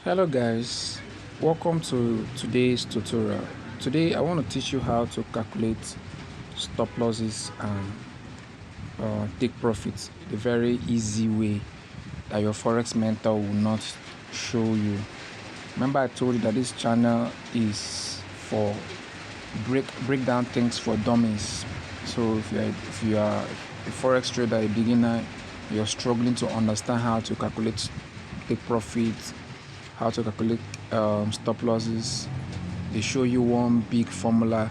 Hello guys, welcome to today's tutorial. Today I want to teach you how to calculate stop losses and take profits the very easy way that your forex mentor will not show you. Remember, I told you that this channel is for break down things for dummies. So if you are a forex trader, a beginner, you're struggling to understand how to calculate take profits, how to calculate stop losses, they show you one big formula.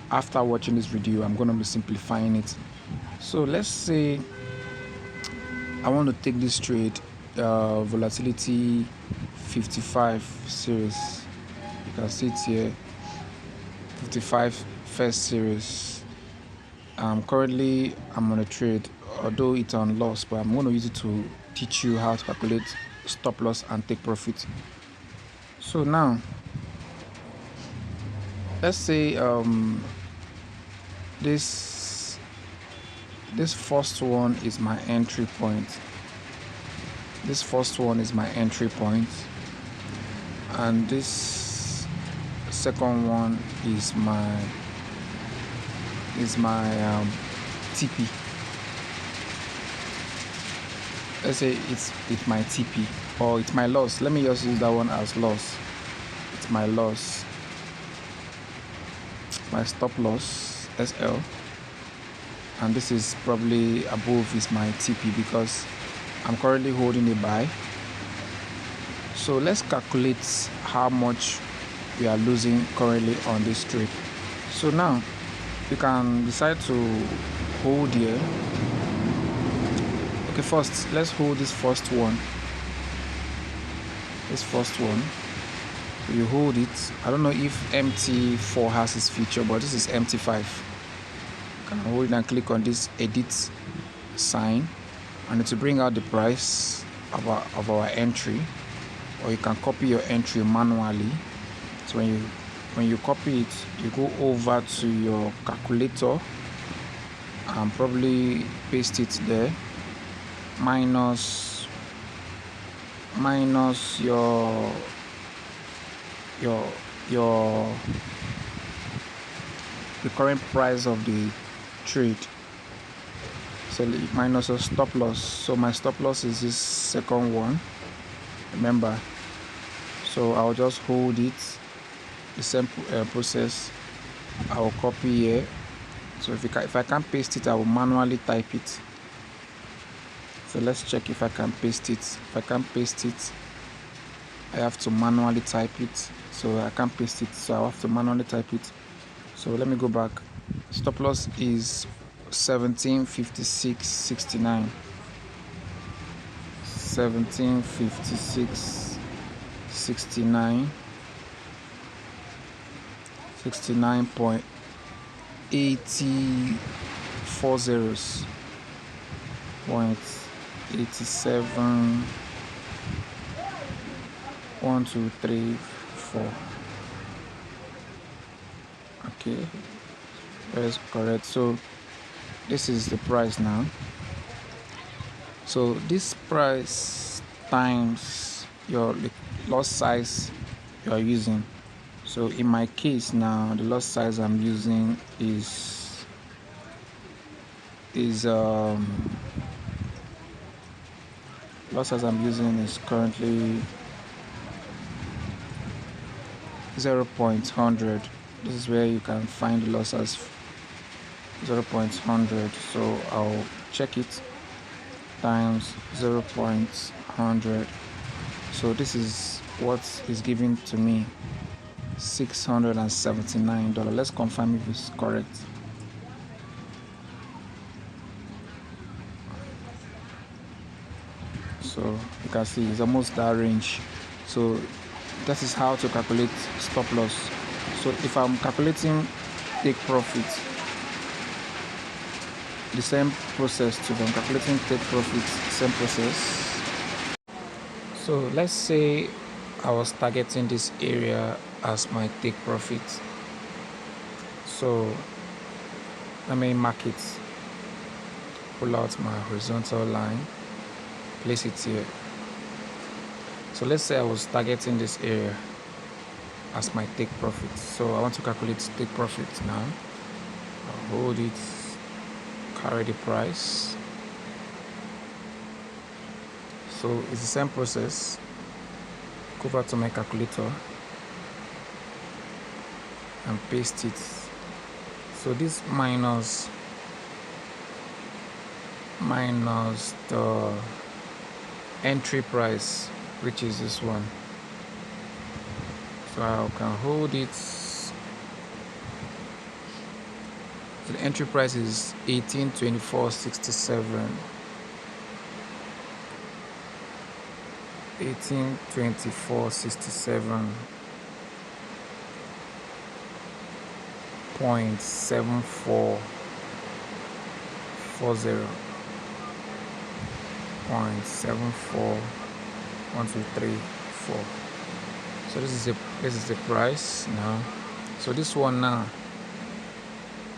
After watching this video, I'm going to be simplifying it. So let's say I want to take this trade, volatility 55 series. You can see it here, 55 first series. Currently I'm on a trade, although it's on loss, but I'm going to use it to teach you how to calculate stop loss and take profit. So now let's say this first one is my entry point. This first one is my entry point, and this second one is my TP. Let's say it's my TP, or it's my loss. Let me just use that one as loss. It's my loss, my stop loss, SL, and this is probably above is my TP because I'm currently holding a buy. So let's calculate how much we are losing currently on this trade. So now you can decide to hold here. Okay, first let's hold this first one. You hold it. I don't know if MT4 has this feature, but this is MT5. You can hold it and click on this edit sign, and it will bring out the price of our entry, or you can copy your entry manually. So when you copy it, you go over to your calculator and probably paste it there, minus the current price of the trade. So minus your stop loss. So my stop loss is this second one, remember. So I'll just hold it, the same process. I will copy here. So if I can't paste it, I will manually type it. So let's check if I can paste it. If I can't paste it, I have to manually type it. So I can't paste it, so I have to manually type it. So let me go back. Stop loss is 1756.69. 1756.69. 69.84 zeros. 0.87 1 2 3 4. Okay, that's correct. So this is the price now. So this price times your loss size you are using. So in my case now, the loss size I'm using is loss size I'm using is currently 0.100. This is where you can find the loss as 0.100. So I'll check it times 0.100. So this is what is given to me, $679. Let's confirm if it's correct. So you can see it's almost that range. So that is how to calculate stop loss. So if I'm calculating take profit, the same process to them. Calculating take profit, same process. So let's say I was targeting this area as my take profit. So let me mark it, pull out my horizontal line, place it here. So let's say I was targeting this area as my take profit. So I want to calculate take profit now. I'll hold it, carry the price. So it's the same process. Go back to my calculator and paste it. So this minus the entry price, which is this one. So I can hold it. So the entry price is 1824.67. 1824.67.74. 0.741234. So this is the price now. So this one now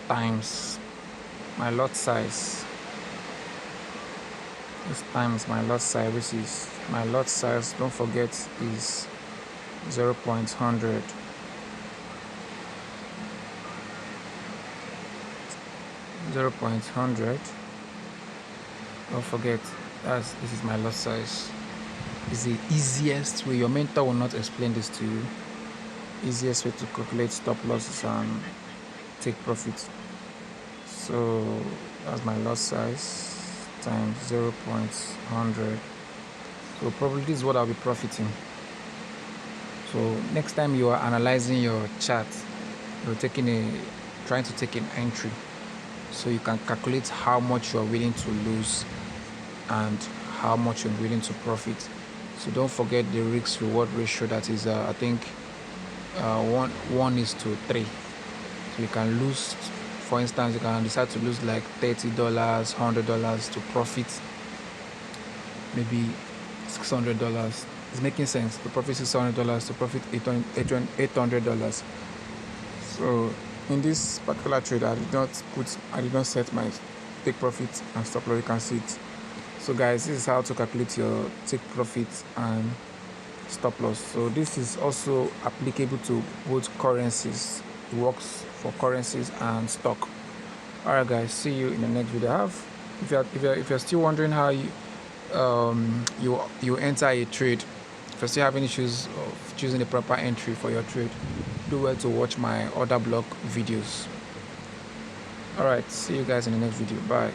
times my lot size. This times my lot size, which is my lot size, don't forget, is 0.100. 0.100. Don't forget, this is my lot size. It's the easiest way. Your mentor will not explain this to you. Easiest way to calculate stop losses and take profit. So that's my lot size times 0.100. So probably this is what I'll be profiting. So next time you are analyzing your chart, you're trying to take an entry, so you can calculate how much you are willing to lose and how much you're willing to profit. So don't forget the risk reward ratio, that is I think 1:3. So you can lose, for instance, you can decide to lose like $30, $100 to profit maybe $600. It's making sense to profit $600 to profit $800. So in this particular trade, I did not set my take profit and stop loss. You can see it. So guys, this is how to calculate your take profit and stop loss. So this is also applicable to both currencies. It works for currencies and stock. Alright guys, see you in the next video. If you're still wondering how you enter a trade, if you're still having issues of choosing the proper entry for your trade, do well to watch my other blog videos. Alright, see you guys in the next video. Bye.